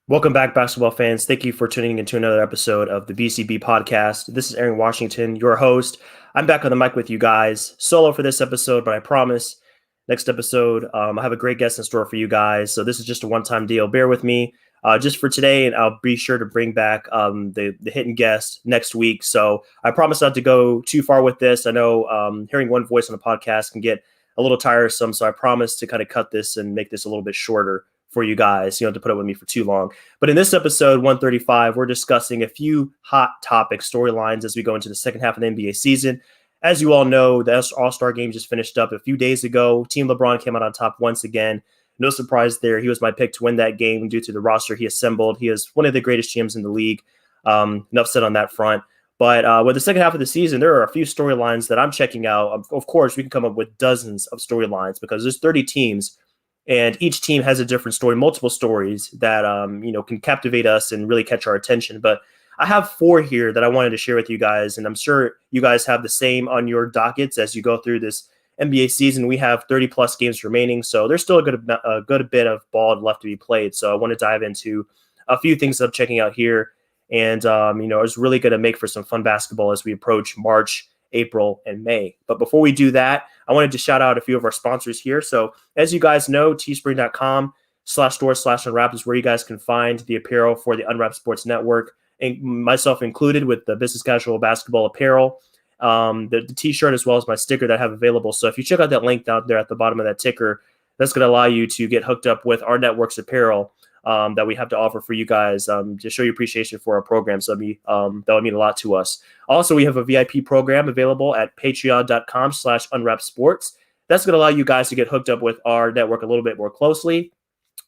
Welcome back, basketball fans. Thank you for tuning into another episode of the BCB podcast. This is Aaron Washington, your host. I'm back on the mic with you guys, solo for this episode, but I promise next episode, I have a great guest in store for you guys. So this is just a one-time deal. Bear with me just for today, and I'll be sure to bring back the hidden guest next week. So I promise not to go too far with this. I know hearing one voice on a podcast can get a little tiresome, so I promise to kind of cut this and make this a little bit shorter for you guys, to put up with me for too long. But in this episode 135, we're discussing a few hot topic storylines as we go into the second half of the NBA season. As you all know, the All-Star game just finished up a few days ago. Team LeBron came out on top once again. No surprise there. He was my pick to win that game due to the roster he assembled. He is one of the greatest GMs in the league. Enough said on that front. But with the second half of the season, there are a few storylines that I'm checking out. Of course, we can come up with dozens of storylines because there's 30 teams. And each team has a different story, multiple stories that, can captivate us and really catch our attention. But I have four here that I wanted to share with you guys. And I'm sure you guys have the same on your dockets as you go through this NBA season. We have 30 plus games remaining. So there's still a good bit of ball left to be played. So I want to dive into a few things that I'm checking out here. And, it's really going to make for some fun basketball as we approach March, April, and May. But before we do that, I wanted to shout out a few of our sponsors here. So as you guys know, teespring.com/store/unwrapped is where you guys can find the apparel for the Unwrapped Sports Network, and myself included with the business casual basketball apparel, the t-shirt, as well as my sticker that I have available. So if you check out that link down there at the bottom of that ticker, that's going to allow you to get hooked up with our network's apparel that we have to offer for you guys to show your appreciation for our program. So that would mean a lot to us. Also, we have a VIP program available at patreon.com/unwrappedsports. That's going to allow you guys to get hooked up with our network a little bit more closely.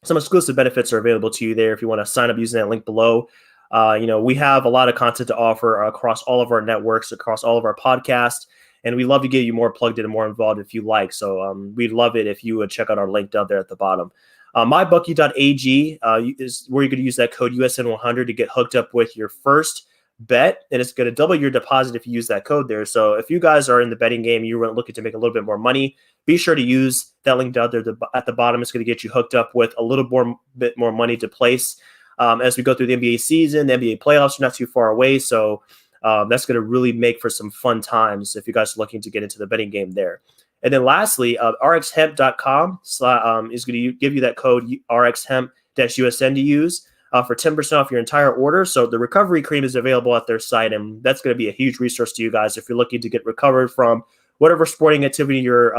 Some exclusive benefits are available to you there if you want to sign up using that link below. We have a lot of content to offer across all of our networks, across all of our podcasts, and we love to get you more plugged in and more involved if you like. So we'd love it if you would check out our link down there at the bottom. MyBookie.ag is where you're going to use that code USN100 to get hooked up with your first bet, and it's going to double your deposit if you use that code there. So if you guys are in the betting game and you're looking to make a little bit more money, be sure to use that link down there at the bottom. It's going to get you hooked up with a bit more money to place as we go through the NBA season. The NBA playoffs are not too far away, so that's going to really make for some fun times if you guys are looking to get into the betting game there. And then lastly, rxhemp.com is going to give you that code RXHemp-USN to use for 10% off your entire order. So the recovery cream is available at their site, and that's going to be a huge resource to you guys if you're looking to get recovered from whatever sporting activity you're,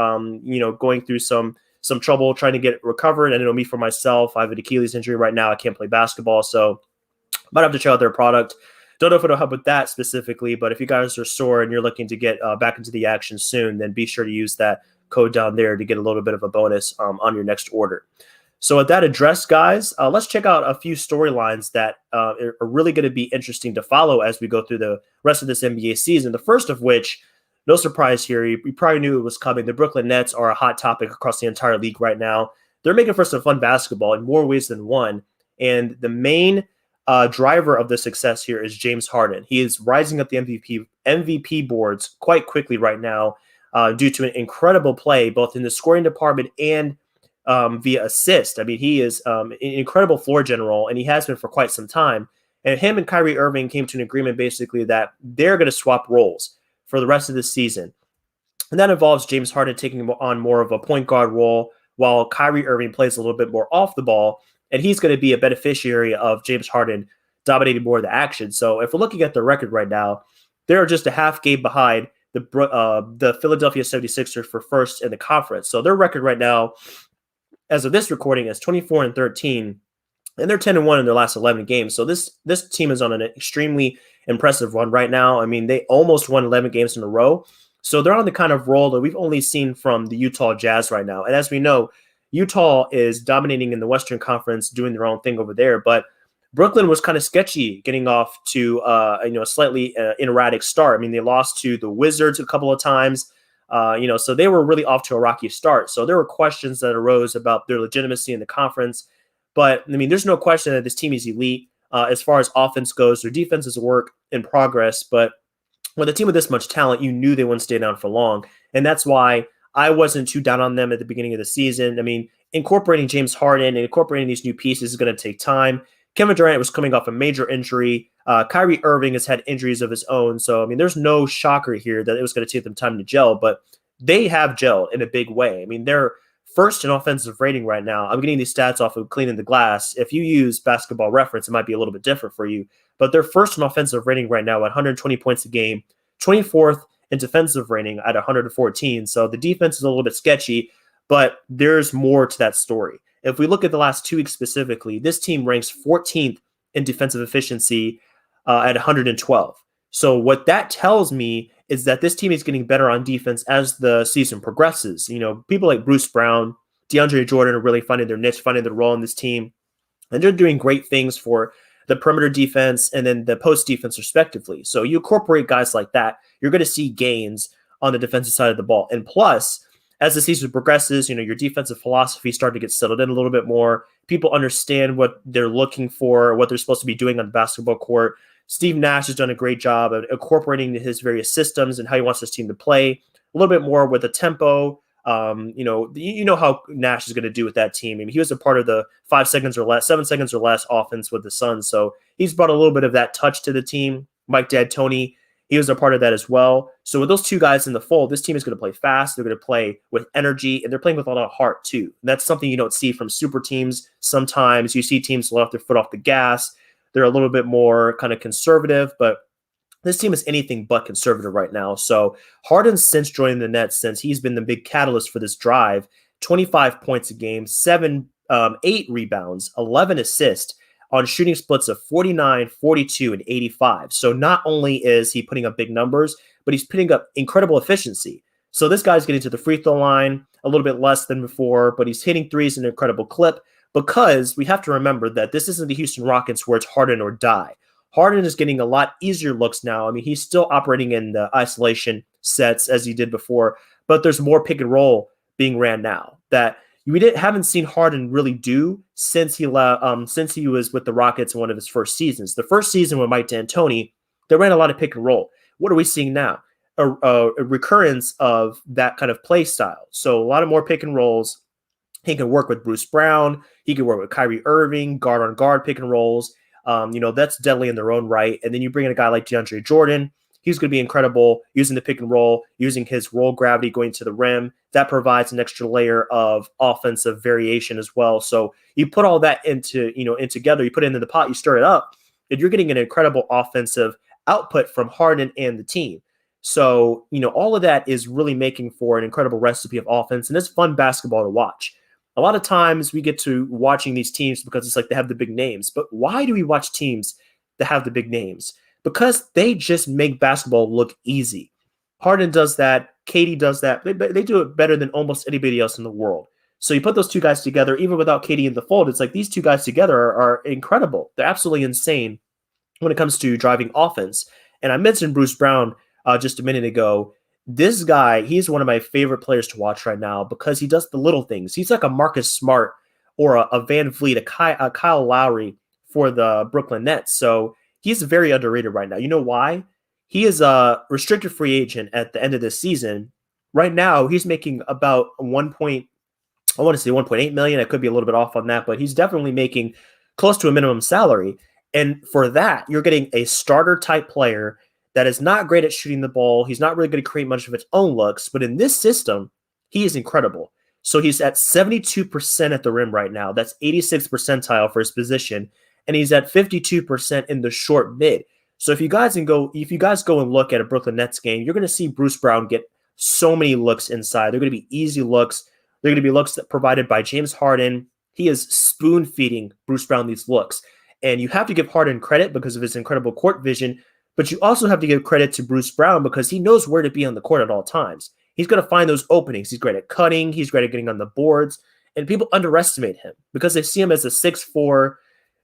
going through some trouble trying to get recovered. And me, for myself, I have an Achilles injury right now. I can't play basketball, so might have to check out their product. Don't know if it'll help with that specifically, but if you guys are sore and you're looking to get back into the action soon, then be sure to use that code down there to get a little bit of a bonus on your next order. So with that address, guys, let's check out a few storylines that are really going to be interesting to follow as we go through the rest of this NBA season. The first of which, no surprise here, you probably knew it was coming. The Brooklyn Nets are a hot topic across the entire league right now. They're making for some fun basketball in more ways than one. And the main driver of the success here is James Harden. He is rising up the MVP boards quite quickly right now due to an incredible play, both in the scoring department and via assist. I mean, he is an incredible floor general, and he has been for quite some time. And him and Kyrie Irving came to an agreement basically that they're going to swap roles for the rest of the season. And that involves James Harden taking on more of a point guard role while Kyrie Irving plays a little bit more off the ball. And he's going to be a beneficiary of James Harden dominating more of the action. So if we're looking at the record right now, they're just a half game behind the Philadelphia 76ers for first in the conference. So their record right now, as of this recording, is 24-13, and they're 10-1 in their last 11 games. So this team is on an extremely impressive run right now. I mean, they almost won 11 games in a row. So they're on the kind of roll that we've only seen from the Utah Jazz right now. And as we know, Utah is dominating in the Western Conference, doing their own thing over there. But Brooklyn was kind of sketchy getting off to a slightly erratic start. I mean, they lost to the Wizards a couple of times, so they were really off to a rocky start. So there were questions that arose about their legitimacy in the conference. But, I mean, there's no question that this team is elite as far as offense goes. Their defense is a work in progress. But with a team with this much talent, you knew they wouldn't stay down for long. And that's why I wasn't too down on them at the beginning of the season. I mean, incorporating James Harden and incorporating these new pieces is going to take time. Kevin Durant was coming off a major injury. Kyrie Irving has had injuries of his own. So, I mean, there's no shocker here that it was going to take them time to gel, but they have gelled in a big way. I mean, they're first in offensive rating right now. I'm getting these stats off of Cleaning the Glass. If you use Basketball Reference, it might be a little bit different for you, but they're first in offensive rating right now at 120 points a game, 24th in defensive rating at 114. So the defense is a little bit sketchy, but there's more to that story. If we look at the last 2 weeks specifically, this team ranks 14th in defensive efficiency at 112. So what that tells me is that this team is getting better on defense as the season progresses. You know, people like Bruce Brown, DeAndre Jordan are really finding their niche, finding their role in this team. And they're doing great things for the perimeter defense and then the post defense respectively. So you incorporate guys like that, you're going to see gains on the defensive side of the ball. And plus, as the season progresses, you know, your defensive philosophy started to get settled in a little bit more. People understand what they're looking for, what they're supposed to be doing on the basketball court. Steve Nash has done a great job of incorporating his various systems and how he wants his team to play a little bit more with the tempo. You know how Nash is going to do with that team. I mean, he was a part of the 5 seconds or less, 7 seconds or less offense with the Suns. So he's brought a little bit of that touch to the team. Mike D'Antoni, he was a part of that as well. So with those 2 guys in the fold, this team is going to play fast. They're going to play with energy, and they're playing with a lot of heart too. And that's something you don't see from super teams. Sometimes you see teams let their foot off the gas. They're a little bit more kind of conservative, but this team is anything but conservative right now. So Harden, since joining the Nets, since he's been the big catalyst for this drive, 25 points a game, 8 rebounds, 11 assists on shooting splits of 49, 42, and 85. So not only is he putting up big numbers, but he's putting up incredible efficiency. So this guy's getting to the free throw line a little bit less than before, but he's hitting threes in an incredible clip. Because we have to remember that this isn't the Houston Rockets where it's Harden or die. Harden is getting a lot easier looks now. I mean, he's still operating in the isolation sets as he did before, but there's more pick and roll being ran now that haven't seen Harden really do since he was with the Rockets in one of his first seasons. The first season with Mike D'Antoni, they ran a lot of pick and roll. What are we seeing now? A recurrence of that kind of play style. So a lot of more pick and rolls. He can work with Bruce Brown. He can work with Kyrie Irving, guard on guard pick and rolls. That's deadly in their own right. And then you bring in a guy like DeAndre Jordan. He's going to be incredible using the pick and roll, using his roll gravity going to the rim. That provides an extra layer of offensive variation as well. So you put all that in together, you put it into the pot, you stir it up, and you're getting an incredible offensive output from Harden and the team. So, all of that is really making for an incredible recipe of offense, and it's fun basketball to watch. A lot of times we get to watching these teams because it's like they have the big names. But why do we watch teams that have the big names? Because they just make basketball look easy. Harden does that. KD does that. They do it better than almost anybody else in the world. So you put those 2 guys together, even without KD in the fold, it's like these 2 guys together are incredible. They're absolutely insane when it comes to driving offense. And I mentioned Bruce Brown just a minute ago. This guy, he's one of my favorite players to watch right now because he does the little things. He's like a Marcus Smart or a Van Vliet, a Kyle Lowry for the Brooklyn Nets. So he's very underrated right now. You know why? He is a restricted free agent at the end of this season. Right now, he's making about 1.8 million. I could be a little bit off on that, but he's definitely making close to a minimum salary. And for that, you're getting a starter type player that is not great at shooting the ball. He's not really going to create much of its own looks, but in this system, he is incredible. So he's at 72% at the rim right now. That's 86th percentile for his position, and he's at 52% in the short mid. So if you guys go and look at a Brooklyn Nets game, you're going to see Bruce Brown get so many looks inside. They're going to be easy looks. They're going to be looks that provided by James Harden. He is spoon feeding Bruce Brown these looks, and you have to give Harden credit because of his incredible court vision. But you also have to give credit to Bruce Brown because he knows where to be on the court at all times. He's going to find those openings. He's great at cutting. He's great at getting on the boards. And people underestimate him because they see him as a 6'4"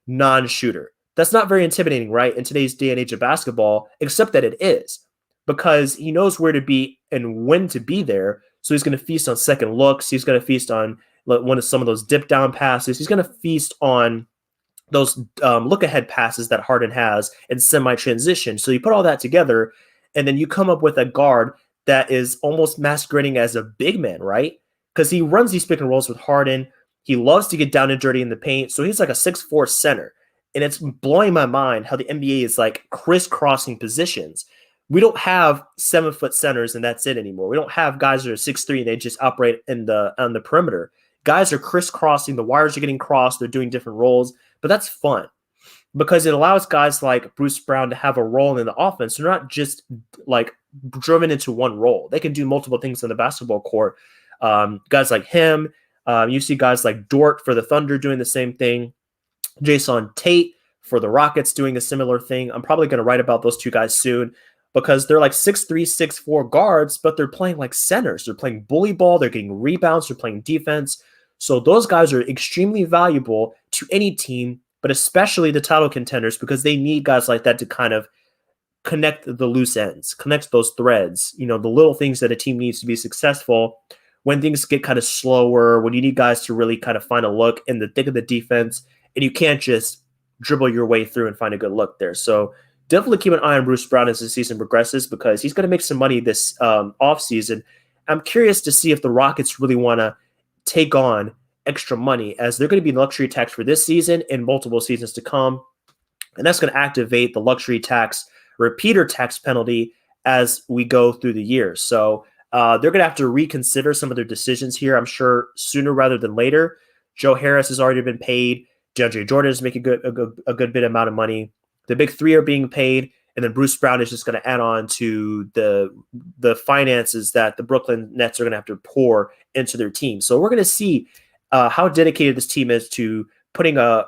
non-shooter. That's not very intimidating, right, in today's day and age of basketball, except that it is because he knows where to be and when to be there. So he's going to feast on second looks. He's going to feast on some of those dip down passes. He's going to feast on those look-ahead passes that Harden has in semi-transition. So you put all that together, and then you come up with a guard that is almost masquerading as a big man, right? Because he runs these pick and rolls with Harden. He loves to get down and dirty in the paint. So he's like a 6'4" center. And it's blowing my mind how the NBA is like crisscrossing positions. We don't have 7-foot centers and that's it anymore. We don't have guys that are 6'3" and they just operate on the perimeter. Guys are crisscrossing. The wires are getting crossed. They're doing different roles, but that's fun because it allows guys like Bruce Brown to have a role in the offense. They're not just like driven into one role. They can do multiple things on the basketball court. Guys like him, you see guys like Dort for the Thunder doing the same thing. Jason Tate for the Rockets doing a similar thing. I'm probably going to write about those two guys soon because they're like 6'3", 6'4" guards, but they're playing like centers. They're playing bully ball. They're getting rebounds. They're playing defense. So those guys are extremely valuable to any team, but especially the title contenders because they need guys like that to kind of connect the loose ends, connect those threads, the little things that a team needs to be successful when things get kind of slower, when you need guys to really kind of find a look in the thick of the defense, and you can't just dribble your way through and find a good look there. So definitely keep an eye on Bruce Brown as the season progresses because he's going to make some money this offseason. I'm curious to see if the Rockets really want to take on extra money as they're going to be luxury tax for this season and multiple seasons to come. And that's going to activate the luxury tax repeater tax penalty as we go through the year. So they're going to have to reconsider some of their decisions here, I'm sure, sooner rather than later. Joe Harris has already been paid. DeAndre Jordan is making a good bit amount of money. The big three are being paid, and then Bruce Brown is just going to add on to the finances that the Brooklyn Nets are going to have to pour into their team. So we're going to see how dedicated this team is to putting a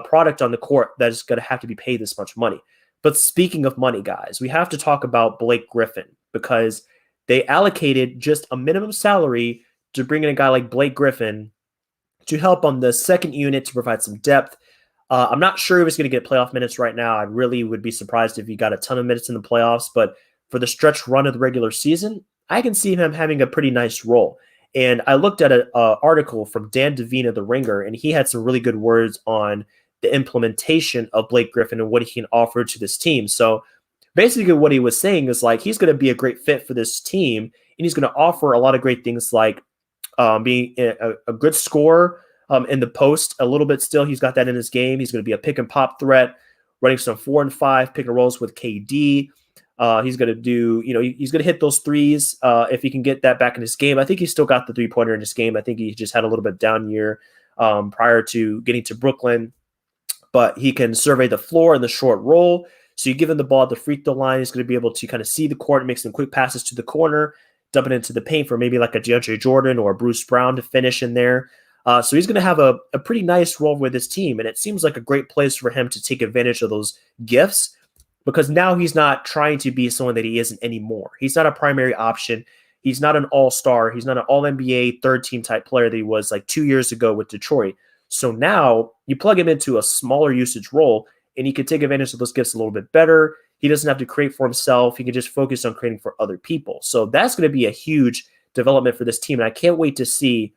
product on the court that is going to have to be paid this much money. But speaking of money, guys, we have to talk about Blake Griffin because they allocated just a minimum salary to bring in a guy like Blake Griffin to help on the second unit to provide some depth. I'm not sure he was going to get playoff minutes right now. I really would be surprised if he got a ton of minutes in the playoffs, but for the stretch run of the regular season, I can see him having a pretty nice role. And I looked at an article from Dan Devine of The Ringer, and he had some really good words on the implementation of Blake Griffin and what he can offer to this team. So basically what he was saying is like he's going to be a great fit for this team, and he's going to offer a lot of great things like being a good scorer in the post a little bit still. He's got that in his game. He's going to be a pick and pop threat, running some 4 and 5 pick and rolls with KD. He's going to do, he's going to hit those threes if he can get that back in his game. I think he's still got the 3-pointer in his game. I think he just had a little bit down year prior to getting to Brooklyn, but he can survey the floor in the short roll. So you give him the ball at the free throw line, he's going to be able to kind of see the court and make some quick passes to the corner, dump it into the paint for maybe like a DeAndre Jordan or a Bruce Brown to finish in there. So he's going to have a pretty nice role with his team, and it seems like a great place for him to take advantage of those gifts because now he's not trying to be someone that he isn't anymore. He's not a primary option. He's not an all-star. He's not an all-NBA third-team type player that he was like 2 years ago with Detroit. So now you plug him into a smaller usage role, and he can take advantage of those gifts a little bit better. He doesn't have to create for himself. He can just focus on creating for other people. So that's going to be a huge development for this team, and I can't wait to see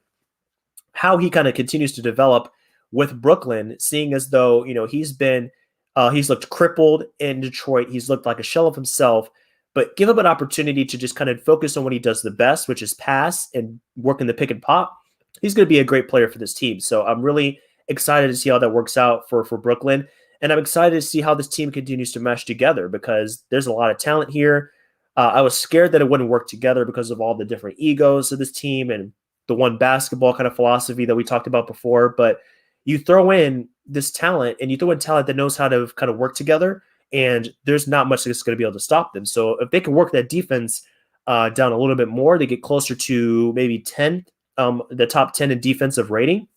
how he kind of continues to develop with Brooklyn, seeing as though, he's looked crippled in Detroit. He's looked like a shell of himself, but give him an opportunity to just kind of focus on what he does the best, which is pass and work in the pick and pop. He's going to be a great player for this team. So I'm really excited to see how that works out for Brooklyn. And I'm excited to see how this team continues to mesh together because there's a lot of talent here. I was scared that it wouldn't work together because of all the different egos of this team and the one basketball kind of philosophy that we talked about before. But you throw in this talent and you throw in talent that knows how to kind of work together, and there's not much that's going to be able to stop them. So if they can work that defense down a little bit more, they get closer to maybe 10, the top 10 in defensive rating,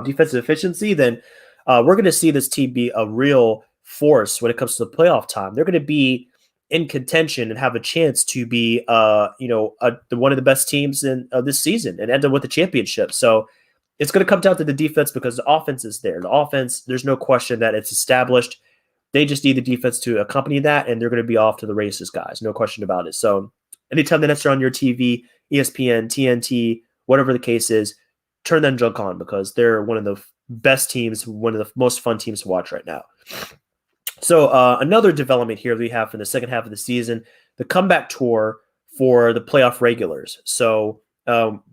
defensive efficiency, then we're going to see this team be a real force when it comes to the playoff time. They're going to be in contention and have a chance to be, one of the best teams in this season and end up with the championship. So it's going to come down to the defense because the offense is there. The offense, there's no question that it's established. They just need the defense to accompany that, and they're going to be off to the races, guys. No question about it. So anytime the Nets are on your TV, ESPN, TNT, whatever the case is, turn that junk on because they're one of the best teams, one of the most fun teams to watch right now. So another development here we have for the second half of the season, the comeback tour for the playoff regulars. So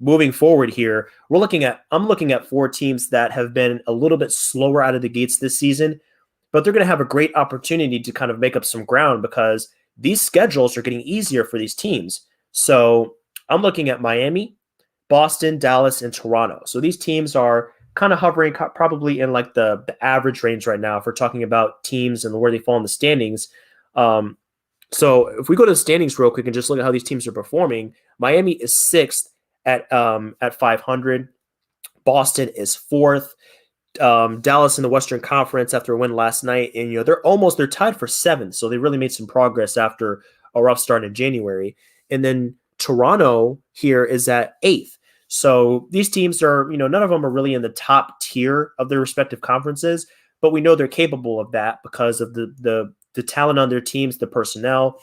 moving forward here, I'm looking at 4 teams that have been a little bit slower out of the gates this season, but they're going to have a great opportunity to kind of make up some ground because these schedules are getting easier for these teams. So I'm looking at Miami, Boston, Dallas, and Toronto. So these teams are kind of hovering probably in like the average range right now if we're talking about teams and where they fall in the standings. So if we go to the standings real quick and just look at how these teams are performing, Miami is 6th at 500. Boston is 4th. Dallas in the Western Conference after a win last night, and they're tied for 7th, so they really made some progress after a rough start in January. And then Toronto here is at 8th. So these teams are, none of them are really in the top tier of their respective conferences, but we know they're capable of that because of the talent on their teams, the personnel,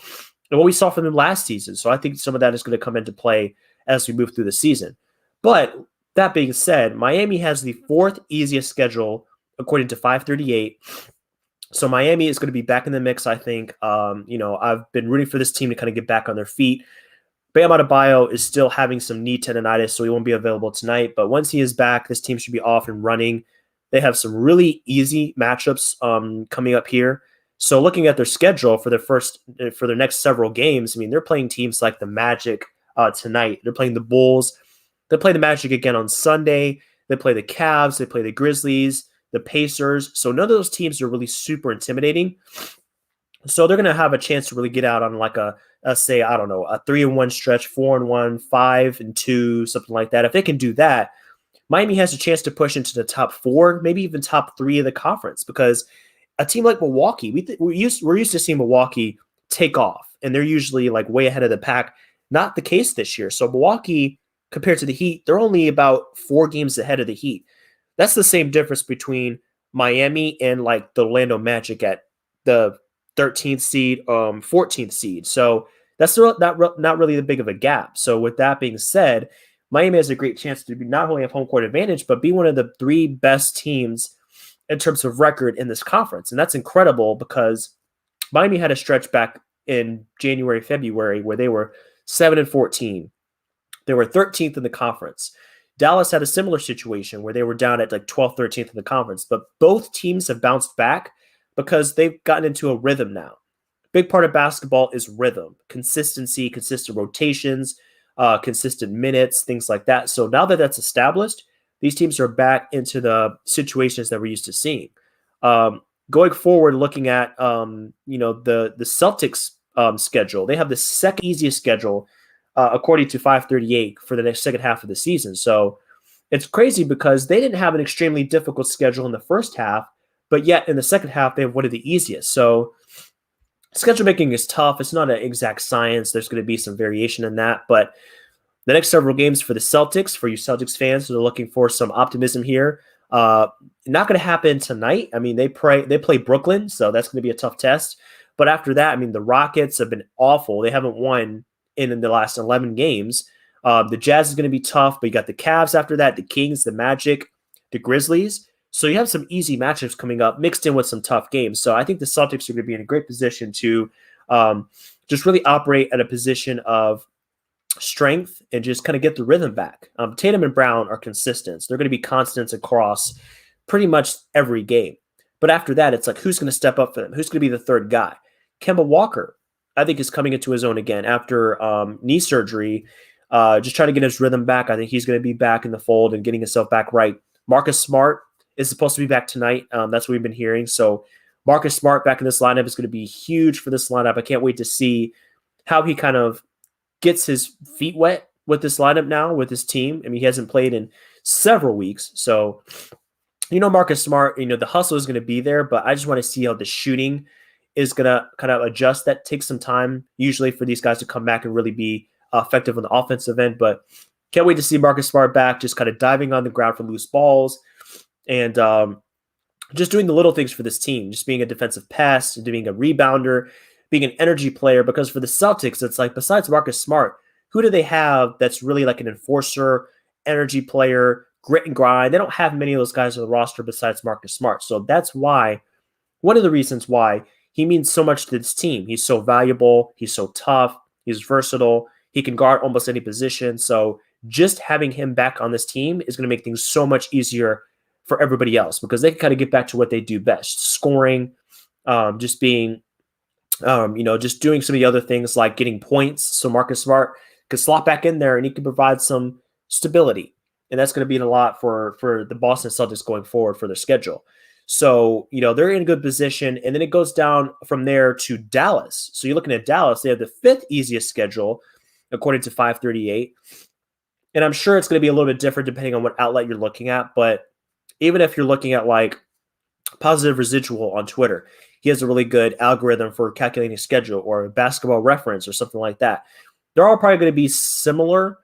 and what we saw from them last season. So I think some of that is going to come into play as we move through the season. But that being said, Miami has the 4th easiest schedule according to 538. So Miami is going to be back in the mix, I think. I've been rooting for this team to kind of get back on their feet. Bam Adebayo is still having some knee tendonitis, so he won't be available tonight. But once he is back, this team should be off and running. They have some really easy matchups coming up here. So looking at their schedule for their next several games, they're playing teams like the Magic tonight. They're playing the Bulls. They play the Magic again on Sunday. They play the Cavs. They play the Grizzlies, the Pacers. So none of those teams are really super intimidating. So they're going to have a chance to really get out on like a 3-1 stretch, 4-1, 5-2, something like that. If they can do that, Miami has a chance to push into the top 4, maybe even top 3 of the conference, because a team like Milwaukee, we're used to seeing Milwaukee take off, and they're usually like way ahead of the pack. Not the case this year. So Milwaukee, compared to the Heat, they're only about 4 games ahead of the Heat. That's the same difference between Miami and like the Orlando Magic at the 13th seed, 14th seed. So that's not really the big of a gap. So with that being said, Miami has a great chance to be not only have home court advantage, but be one of the 3 best teams in terms of record in this conference. And that's incredible because Miami had a stretch back in January, February, where they were 7-14. They were 13th in the conference. Dallas had a similar situation where they were down at like 12th, 13th in the conference. But both teams have bounced back because they've gotten into a rhythm now. Big part of basketball is rhythm, consistency, consistent rotations, consistent minutes, things like that. So now that that's established, these teams are back into the situations that we're used to seeing. Going forward, looking at the Celtics schedule, they have the second easiest schedule according to 538 for the next second half of the season. So it's crazy because they didn't have an extremely difficult schedule in the first half, but yet in the second half, they have one of the easiest. So schedule making is tough. It's not an exact science. There's going to be some variation in that. But the next several games for the Celtics, for you Celtics fans who are looking for some optimism here, not going to happen tonight. They play Brooklyn, so that's going to be a tough test. But after that, the Rockets have been awful. They haven't won in the last 11 games. The Jazz is going to be tough, but you got the Cavs after that, the Kings, the Magic, the Grizzlies. So you have some easy matchups coming up mixed in with some tough games. So I think the Celtics are going to be in a great position to just really operate at a position of strength and just kind of get the rhythm back. Tatum and Brown are consistent. They're going to be constants across pretty much every game. But after that, it's like, who's going to step up for them? Who's going to be the third guy? Kemba Walker, I think, is coming into his own again after knee surgery, just trying to get his rhythm back. I think he's going to be back in the fold and getting himself back right. Marcus Smart is supposed to be back tonight. That's what we've been hearing. So Marcus Smart back in this lineup is going to be huge for this lineup. I can't wait to see how he kind of gets his feet wet with this lineup now, with his team. He hasn't played in several weeks. So, Marcus Smart, the hustle is going to be there, but I just want to see how the shooting is going to kind of adjust. That takes some time usually for these guys to come back and really be effective on the offensive end. But can't wait to see Marcus Smart back, just kind of diving on the ground for loose balls and just doing the little things for this team, just being a defensive pest, being a rebounder, being an energy player. Because for the Celtics, it's like, besides Marcus Smart, who do they have that's really like an enforcer, energy player, grit and grind? They don't have many of those guys on the roster besides Marcus Smart. So that's why, one of the reasons why he means so much to this team. He's so valuable. He's so tough. He's versatile. He can guard almost any position. So just having him back on this team is going to make things so much easier for everybody else because they can kind of get back to what they do best, scoring, just being, just doing some of the other things like getting points. So Marcus Smart could slot back in there and he can provide some stability. And that's going to be a lot for the Boston Celtics going forward for their schedule. So, they're in a good position. And then it goes down from there to Dallas. So you're looking at Dallas. They have the fifth easiest schedule, according to 538. And I'm sure it's going to be a little bit different depending on what outlet you're looking at. But even if you're looking at like Positive Residual on Twitter, he has a really good algorithm for calculating schedule, or Basketball Reference or something like that. They're all probably going to be similar.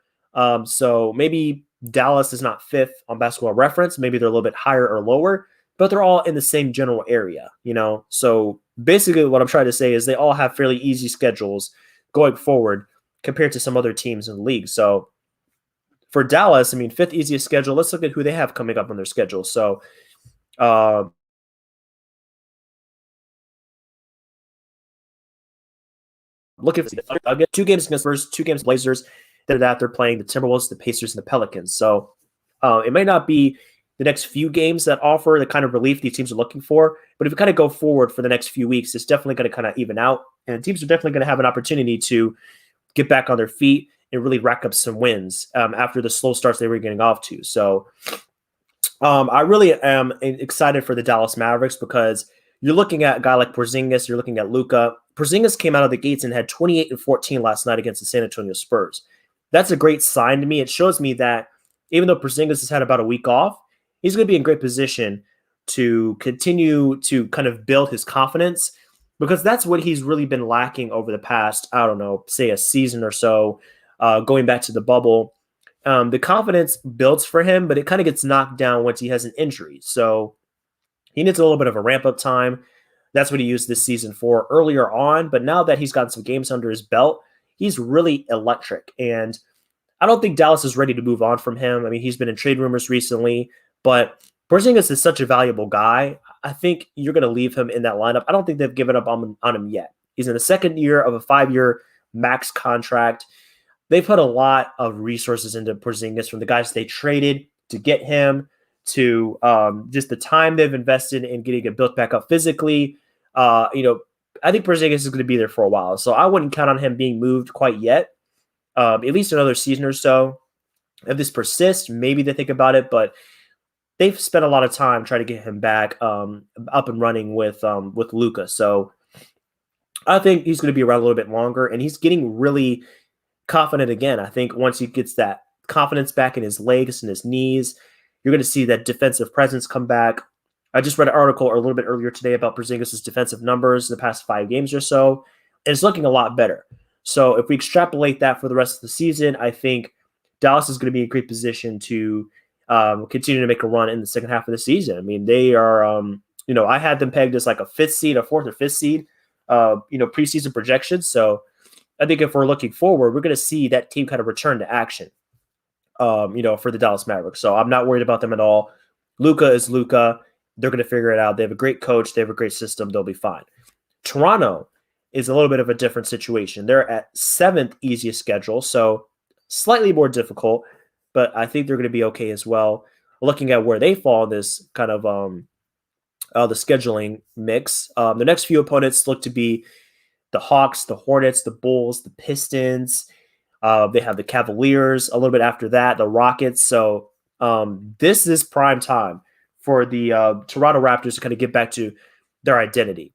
So maybe Dallas is not fifth on Basketball Reference. Maybe they're a little bit higher or lower, but they're all in the same general area, So basically what I'm trying to say is they all have fairly easy schedules going forward compared to some other teams in the league. So for Dallas, fifth easiest schedule. Let's look at who they have coming up on their schedule. So looking for 2 games against Spurs, 2 games Blazers. Then that they're playing the Timberwolves, the Pacers, and the Pelicans. So it may not be the next few games that offer the kind of relief these teams are looking for, but if you kind of go forward for the next few weeks, it's definitely going to kind of even out, and teams are definitely going to have an opportunity to get back on their feet and really rack up some wins after the slow starts they were getting off to. So I really am excited for the Dallas Mavericks because you're looking at a guy like Porzingis, you're looking at Luka. Porzingis came out of the gates and had 28 and 14 last night against the San Antonio Spurs. That's a great sign to me. It shows me that even though Porzingis has had about a week off, he's going to be in great position to continue to kind of build his confidence, because that's what he's really been lacking over the past, I don't know, say a season or so, going back to the bubble. The confidence builds for him, but it kind of gets knocked down once he has an injury. So he needs a little bit of a ramp-up time. That's what he used this season for earlier on. But now that he's gotten some games under his belt, he's really electric. And I don't think Dallas is ready to move on from him. He's been in trade rumors recently, but Porzingis is such a valuable guy. I think you're going to leave him in that lineup. I don't think they've given up on him yet. He's in the second year of a 5-year max contract. They've put a lot of resources into Porzingis, from the guys they traded to get him to just the time they've invested in getting it built back up physically. I think Porzingis is going to be there for a while, so I wouldn't count on him being moved quite yet, at least another season or so. If this persists, maybe they think about it, but they've spent a lot of time trying to get him back up and running with Luka. So I think he's going to be around a little bit longer, and he's getting really confident again. I think once he gets that confidence back in his legs and his knees, you're going to see that defensive presence come back. I just read an article a little bit earlier today about Porzingis' defensive numbers in the past 5 games or so, and it's looking a lot better. So if we extrapolate that for the rest of the season, I think Dallas is going to be in a great position to continue to make a run in the second half of the season. They are, I had them pegged as like a 4th or 5th seed, preseason projections. So I think if we're looking forward, we're going to see that team kind of return to action, for the Dallas Mavericks. So I'm not worried about them at all. Luka is Luka. They're going to figure it out. They have a great coach. They have a great system. They'll be fine. Toronto is a little bit of a different situation. They're at 7th easiest schedule, so slightly more difficult, but I think they're going to be okay as well. Looking at where they fall in this kind of the scheduling mix, the next few opponents look to be the Hawks, the Hornets, the Bulls, the Pistons. They have the Cavaliers a little bit after that, the Rockets. So this is prime time for the Toronto Raptors to kind of get back to their identity.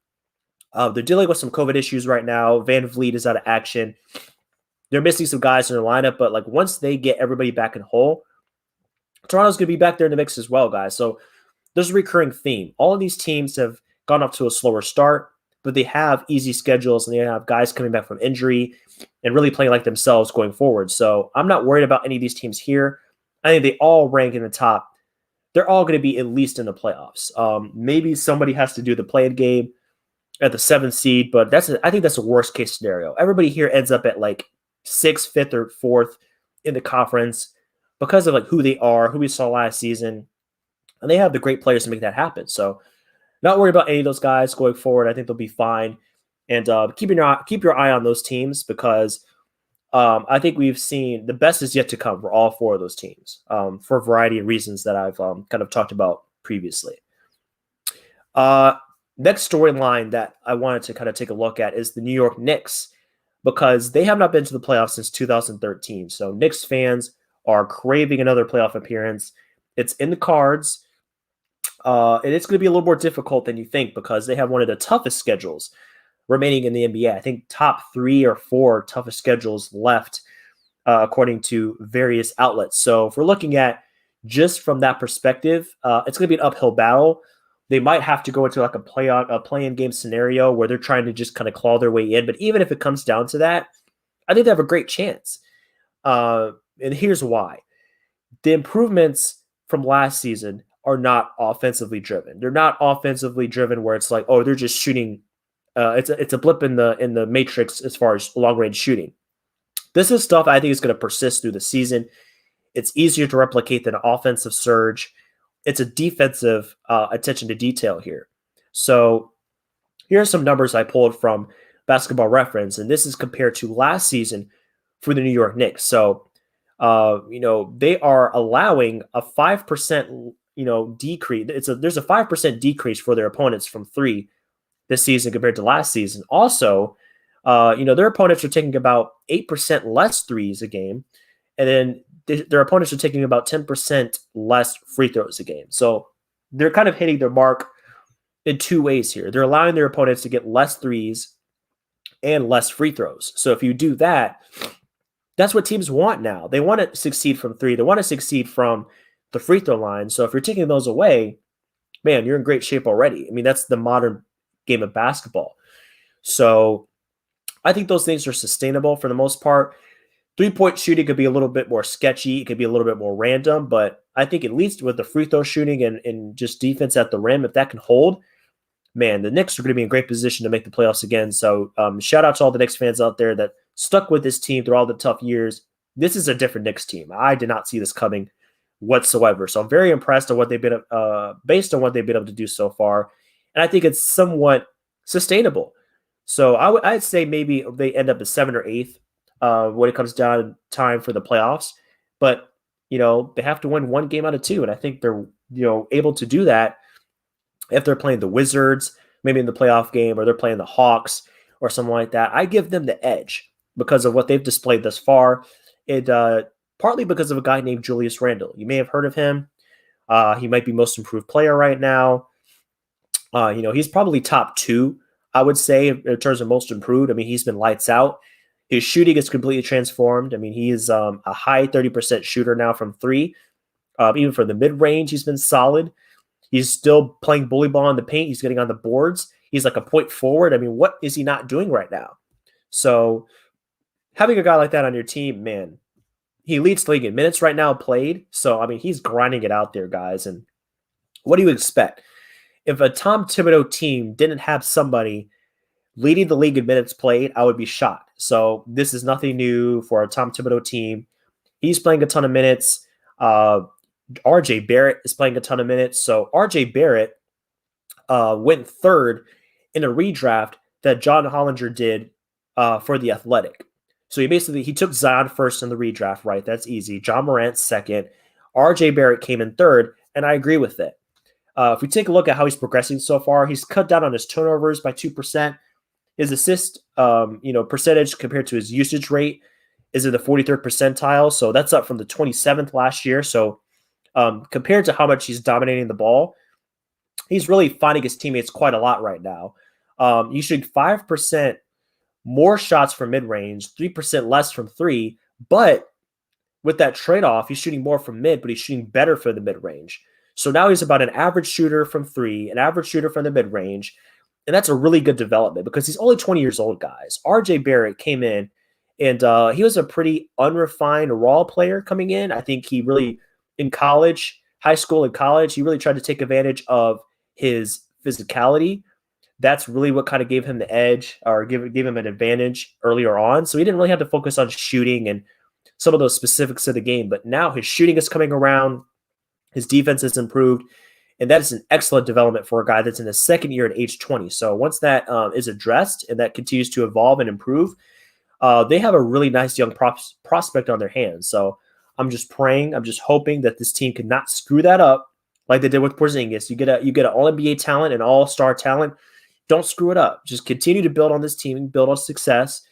They're dealing with some COVID issues right now. Van Vliet is out of action. They're missing some guys in their lineup, but like once they get everybody back in whole, Toronto's going to be back there in the mix as well, guys. So there's a recurring theme. All of these teams have gone off to a slower start, but they have easy schedules and they have guys coming back from injury and really playing like themselves going forward. So I'm not worried about any of these teams here. I think they all rank in the top. They're all going to be at least in the playoffs. Maybe somebody has to do the play-in game at the 7th seed, but I think that's a worst case scenario. Everybody here ends up at like 6th, 5th, or 4th in the conference because of like who they are, who we saw last season, and they have the great players to make that happen. So not worried about any of those guys going forward. I think they'll be fine. And keep your eye on those teams because I think we've seen the best is yet to come for all four of those teams for a variety of reasons that I've kind of talked about previously. Next storyline that I wanted to kind of take a look at is the New York Knicks, because they have not been to the playoffs since 2013. So Knicks fans are craving another playoff appearance. It's in the cards, and it's going to be a little more difficult than you think because they have one of the toughest schedules remaining in the NBA. I think top 3 or 4 toughest schedules left, according to various outlets. So if we're looking at just from that perspective, it's going to be an uphill battle. They might have to go into like a play-in game scenario where they're trying to just kind of claw their way in. But even if it comes down to that, I think they have a great chance. And here's why. The improvements from last season are not offensively driven. They're not offensively driven where it's like, oh, they're just shooting. It's a blip in the matrix as far as long-range shooting. This is stuff I think is going to persist through the season. It's easier to replicate than an offensive surge. It's a defensive attention to detail here. So here are some numbers I pulled from Basketball Reference, and this is compared to last season for the New York Knicks. So, they are allowing a 5%, decrease. There's a 5% decrease for their opponents from 3 this season compared to last season. Also, their opponents are taking about 8% less threes a game, and then their opponents are taking about 10% less free throws a game. So they're kind of hitting their mark in 2 ways here. They're allowing their opponents to get less threes and less free throws. So if you do that, that's what teams want now. They want to succeed from 3. They want to succeed from the free throw line. So if you're taking those away, man, you're in great shape already. I mean, that's the modern game of basketball. So I think those things are sustainable for the most part. 3-point shooting could be a little bit more sketchy. It could be a little bit more random, but I think at least with the free throw shooting and just defense at the rim, if that can hold, man, the Knicks are going to be in great position to make the playoffs again. So shout out to all the Knicks fans out there that stuck with this team through all the tough years. This is a different Knicks team. I did not see this coming whatsoever. So I'm very impressed on what they've been, based on what they've been able to do so far. And I think it's somewhat sustainable. So I'd say maybe they end up at 7th or 8th when it comes down time for the playoffs. But, they have to win 1 game out of 2. And I think they're, able to do that if they're playing the Wizards, maybe in the playoff game, or they're playing the Hawks or something like that. I give them the edge because of what they've displayed thus far. And partly because of a guy named Julius Randle. You may have heard of him. He might be most improved player right now. He's probably top 2, I would say, in terms of most improved. I mean, he's been lights out. His shooting is completely transformed. I mean, he is a high 30% shooter now from 3. Even from the mid-range, he's been solid. He's still playing bully ball in the paint. He's getting on the boards. He's like a point forward. I mean, what is he not doing right now? So having a guy like that on your team, man, he leads the league in minutes right now played. So, I mean, he's grinding it out there, guys. And what do you expect? If a Tom Thibodeau team didn't have somebody leading the league in minutes played, I would be shocked. So this is nothing new for a Tom Thibodeau team. He's playing a ton of minutes. RJ Barrett is playing a ton of minutes. So RJ Barrett went 3rd in a redraft that John Hollinger did for the Athletic. So he took Zion first in the redraft, right? That's easy. John Morant 2nd. RJ Barrett came in 3rd, and I agree with it. If we take a look at how he's progressing so far, he's cut down on his turnovers by 2%. His assist, percentage compared to his usage rate is in the 43rd percentile. So that's up from the 27th last year. So compared to how much he's dominating the ball, he's really finding his teammates quite a lot right now. He's shooting 5% more shots from mid-range, 3% less from 3. But with that trade-off, he's shooting more from mid, but he's shooting better for the mid-range. So now he's about an average shooter from 3, an average shooter from the mid-range. And that's a really good development because he's only 20 years old, guys. RJ Barrett came in, and he was a pretty unrefined, raw player coming in. I think he really, in college, high school and college, he really tried to take advantage of his physicality. That's really what kind of gave him the edge or gave him an advantage earlier on. So he didn't really have to focus on shooting and some of those specifics of the game. But now his shooting is coming around. His defense has improved. And that is an excellent development for a guy that's in his 2nd year at age 20. So once that is addressed and that continues to evolve and improve, they have a really nice young prospect on their hands. So I'm just praying, I'm just hoping that this team could not screw that up like they did with Porzingis. You get an All NBA talent and All Star talent. Don't screw it up. Just continue to build on this team and build on success.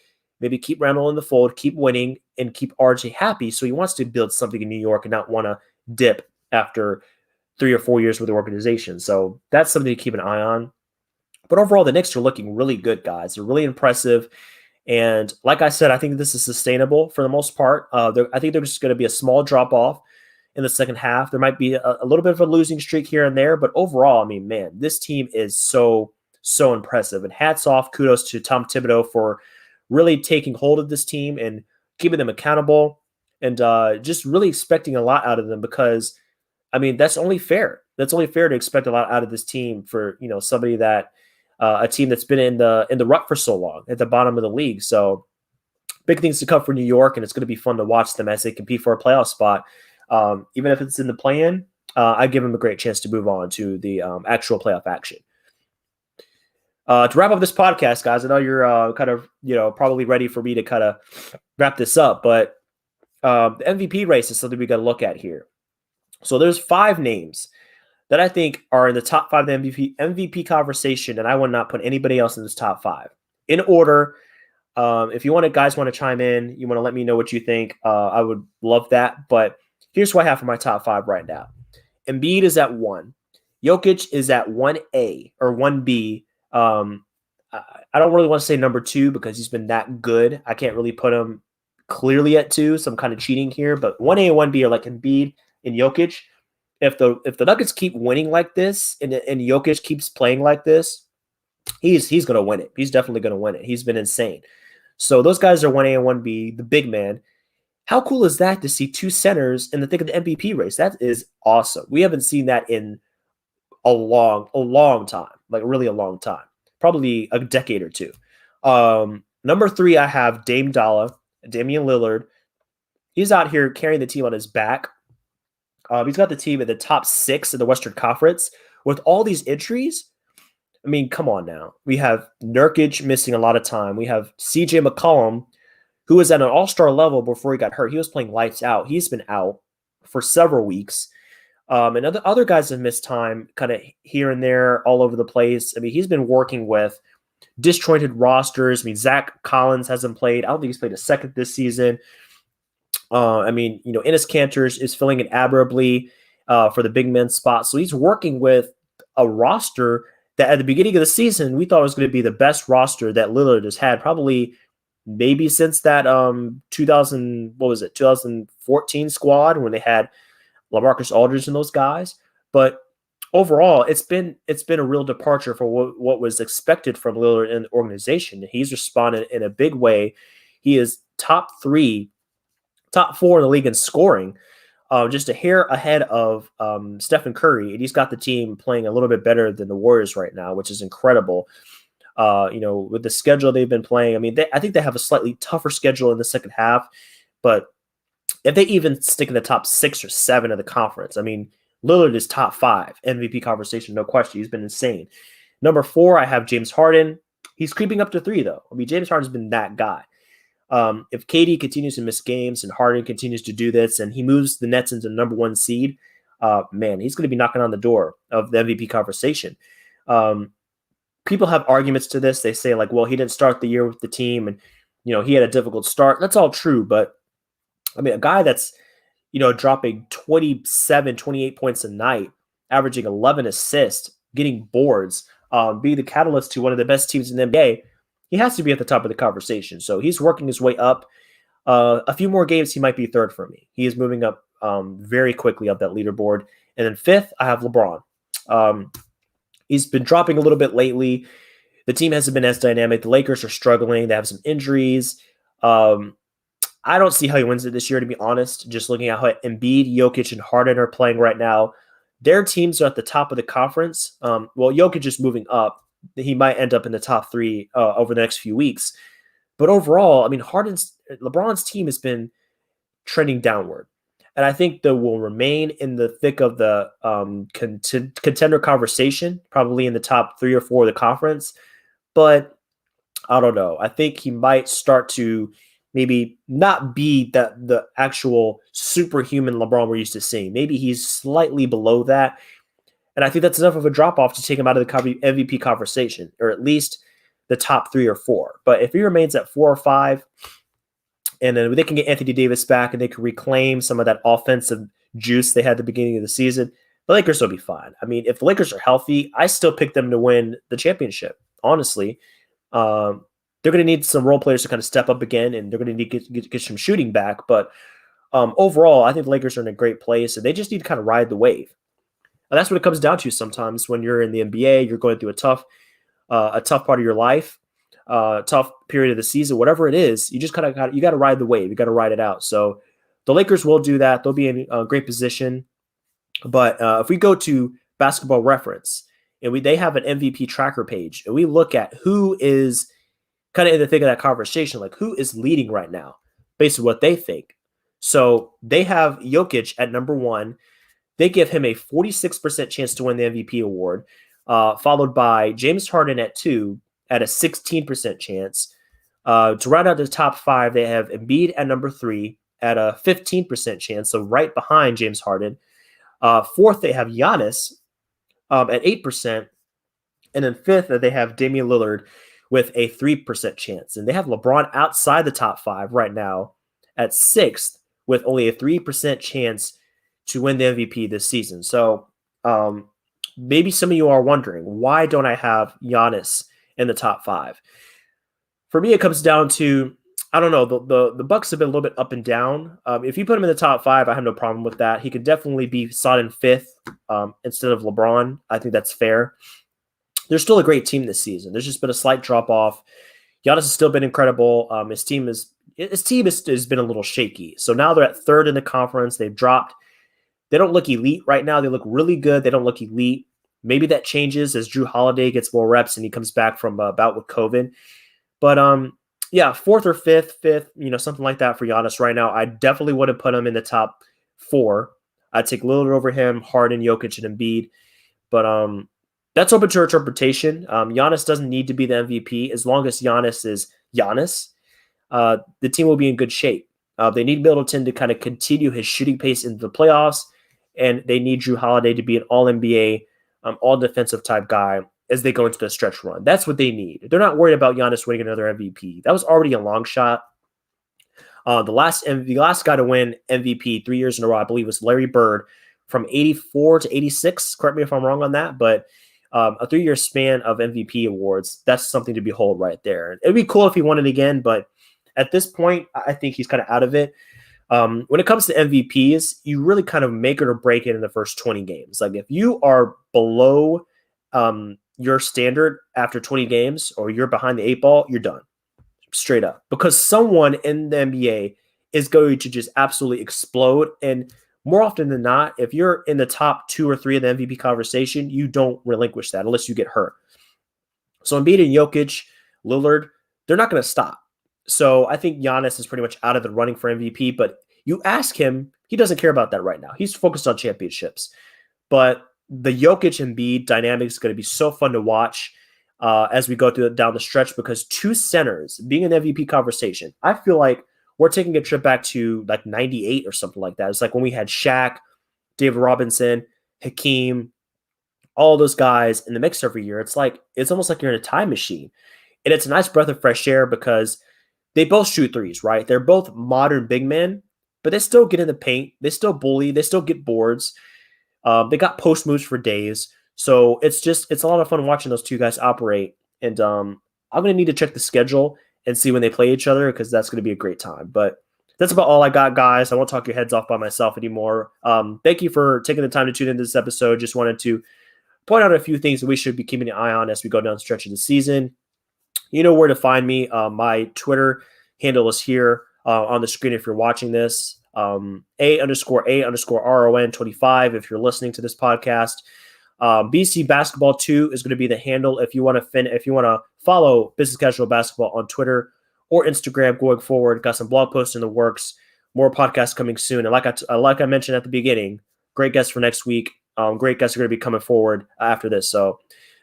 Maybe keep Randall in the fold, keep winning, and keep RJ happy. So he wants to build something in New York and not want to dip after 3 or 4 years with the organization. So that's something to keep an eye on. But overall, the Knicks are looking really good, guys. They're really impressive. And like I said, I think this is sustainable for the most part. I think there's just going to be a small drop off in the second half. There might be a little bit of a losing streak here and there. But overall, I mean, man, this team is so impressive. And hats off, kudos to Tom Thibodeau for really taking hold of this team and keeping them accountable and just really expecting a lot out of them because, I mean, that's only fair. That's only fair to expect a lot out of this team for, somebody that a team that's been in the rut for so long at the bottom of the league. So big things to come for New York, and it's going to be fun to watch them as they compete for a playoff spot. Even if it's in the play-in, I give them a great chance to move on to the actual playoff action. To wrap up this podcast, guys, I know you're kind of, probably ready for me to kind of wrap this up, but the MVP race is something we got to look at here. So there's 5 names that I think are in the top 5 of the MVP conversation, and I would not put anybody else in this top 5. In order, if you guys want to chime in, you want to let me know what you think, I would love that. But here's what I have for my top 5 right now. Embiid is at 1. Jokic is at 1A or 1B. I don't really want to say number 2 because he's been that good. I can't really put him clearly at 2, so I'm kind of cheating here. But 1A and 1B are like Embiid and Jokic. If the Nuggets keep winning like this and Jokic keeps playing like this, he's going to win it. He's definitely going to win it. He's been insane. So those guys are 1A and 1B, the big man. How cool is that to see 2 centers in the thick of the MVP race? That is awesome. We haven't seen that in a long time, like really a long time, probably a decade or 2. Number 3, I have Damian Lillard. He's out here carrying the team on his back. He's got the team in the top 6 in the Western Conference. With all these injuries, I mean, come on now. We have Nurkic missing a lot of time. We have CJ McCollum, who was at an all-star level before he got hurt. He was playing lights out. He's been out for several weeks. And other guys have missed time kind of here and there all over the place. I mean, he's been working with disjointed rosters. I mean, Zach Collins hasn't played. I don't think he's played a second this season. I mean, Enes Kanter is filling in admirably for the big men spot. So he's working with a roster that at the beginning of the season, we thought was going to be the best roster that Lillard has had probably maybe since that 2014 squad when they had LaMarcus Aldridge and those guys. But overall, it's been a real departure for what was expected from Lillard and the organization. He's responded in a big way. He is top 4 in the league in scoring, just a hair ahead of Stephen Curry. And he's got the team playing a little bit better than the Warriors right now, which is incredible. With the schedule they've been playing, I mean, I think they have a slightly tougher schedule in the second half, but if they even stick in the top 6 or 7 of the conference, I mean, Lillard is top 5 MVP conversation, no question. He's been insane. Number 4, I have James Harden. He's creeping up to 3, though. I mean, James Harden's been that guy. If KD continues to miss games and Harden continues to do this and he moves the Nets into the number 1 seed, man, he's going to be knocking on the door of the MVP conversation. People have arguments to this. They say like, well, he didn't start the year with the team and, he had a difficult start. That's all true. But I mean, a guy that's, dropping 27, 28 points a night, averaging 11 assists, getting boards, being the catalyst to one of the best teams in the NBA, he has to be at the top of the conversation. So he's working his way up. A few more games, he might be 3rd for me. He is moving up very quickly up that leaderboard. And then 5th, I have LeBron. He's been dropping a little bit lately. The team hasn't been as dynamic. The Lakers are struggling. They have some injuries. I don't see how he wins it this year, to be honest. Just looking at how Embiid, Jokic, and Harden are playing right now. Their teams are at the top of the conference. Well, Jokic is moving up. He might end up in the top 3 over the next few weeks. But overall, I mean, LeBron's team has been trending downward. And I think they will remain in the thick of the contender conversation, probably in the top 3 or 4 of the conference. But I don't know. I think he might start to maybe not be the actual superhuman LeBron we're used to seeing. Maybe he's slightly below that. And I think that's enough of a drop off to take him out of the MVP conversation, or at least the top 3 or 4. But if he remains at 4 or 5, and then they can get Anthony Davis back and they can reclaim some of that offensive juice they had at the beginning of the season, the Lakers will be fine. I mean, if the Lakers are healthy, I still pick them to win the championship, honestly. They're going to need some role players to kind of step up again, and they're going to need to get some shooting back. But overall, I think the Lakers are in a great place, and they just need to kind of ride the wave. And that's what it comes down to sometimes when you're in the NBA, you're going through a tough part of your life, tough period of the season, whatever it is. You just got to ride the wave. You got to ride it out. So the Lakers will do that. They'll be in a great position. But if we go to Basketball Reference and they have an MVP tracker page, and we look at who is kind of in the thick of that conversation, like who is leading right now, based on what they think. So they have Jokic at number 1. They give him a 46% chance to win the MVP award, followed by James Harden at 2 at a 16% chance. To round out the top 5, they have Embiid at number 3 at a 15% chance, so right behind James Harden. 4th, they have Giannis at 8%. And then 5th, they have Damian Lillard with a 3% chance. And they have LeBron outside the top 5 right now at 6th with only a 3% chance to win the MVP this season. So maybe some of you are wondering, why don't I have Giannis in the top 5? For me, it comes down to, I don't know, the Bucks have been a little bit up and down. If you put him in the top 5, I have no problem with that. He could definitely be sought in 5th instead of LeBron. I think that's fair. They're still a great team this season. There's just been a slight drop off. Giannis has still been incredible. His team has been a little shaky. So now they're at 3rd in the conference. They've dropped. They don't look elite right now. They look really good. They don't look elite. Maybe that changes as Drew Holiday gets more reps and he comes back from a bout with COVID. But yeah, 4th or 5th, something like that for Giannis right now. I definitely would have put him in the top 4. I'd take Lillard over him, Harden, Jokic, and Embiid. But that's open to interpretation. Giannis doesn't need to be the MVP. As long as Giannis is Giannis, the team will be in good shape. They need Middleton to kind of continue his shooting pace into the playoffs, and they need Drew Holiday to be an all-NBA, all-defensive type guy as they go into the stretch run. That's what they need. They're not worried about Giannis winning another MVP. That was already a long shot. The last guy to win MVP 3 years in a row, I believe, was Larry Bird from 84 to 86. Correct me if I'm wrong on that, but a 3-year span of MVP awards, that's something to behold right there. It'd be cool if he won it again, but at this point, I think he's kind of out of it. When it comes to MVPs, you really kind of make it or break it in the first 20 games. Like if you are below your standard after 20 games or you're behind the 8 ball, you're done. Straight up. Because someone in the NBA is going to just absolutely explode. And more often than not, if you're in the top 2 or 3 of the MVP conversation, you don't relinquish that unless you get hurt. So Embiid and Jokic, Lillard, they're not going to stop. So I think Giannis is pretty much out of the running for MVP, but you ask him, he doesn't care about that right now. He's focused on championships. But the Jokic and Embiid dynamic is going to be so fun to watch as we go down the stretch, because 2 centers being in the MVP conversation, I feel like we're taking a trip back to like 98 or something like that. It's like when we had Shaq, David Robinson, Hakeem, all those guys in the mix every year. It's almost like you're in a time machine. And it's a nice breath of fresh air because they both shoot threes, right? They're both modern big men, but they still get in the paint. They still bully. They still get boards. They got post moves for days. So it's a lot of fun watching those 2 guys operate. And I'm going to need to check the schedule and see when they play each other, because that's going to be a great time. But that's about all I got, guys. I won't talk your heads off by myself anymore. Thank you for taking the time to tune into this episode. Just wanted to point out a few things that we should be keeping an eye on as we go down the stretch of the season. You know where to find me. My Twitter handle is here on the screen if you're watching this. A_A_RON25 if you're listening to this podcast. BC Basketball 2 is going to be the handle if you want to follow Business Casual Basketball on Twitter or Instagram going forward. Got some blog posts in the works, more podcasts coming soon. And like I mentioned at the beginning, great guests for next week. Great guests are going to be coming forward after this. So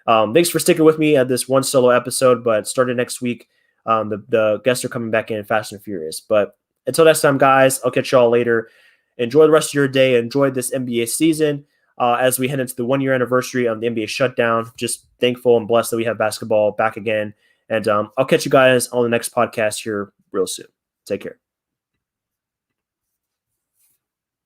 Thanks for sticking with me at this one solo episode, but starting next week, the guests are coming back in Fast and Furious. But until next time, guys, I'll catch y'all later. Enjoy the rest of your day. Enjoy this NBA season as we head into the 1-year anniversary of the NBA shutdown. Just thankful and blessed that we have basketball back again. And I'll catch you guys on the next podcast here real soon. Take care.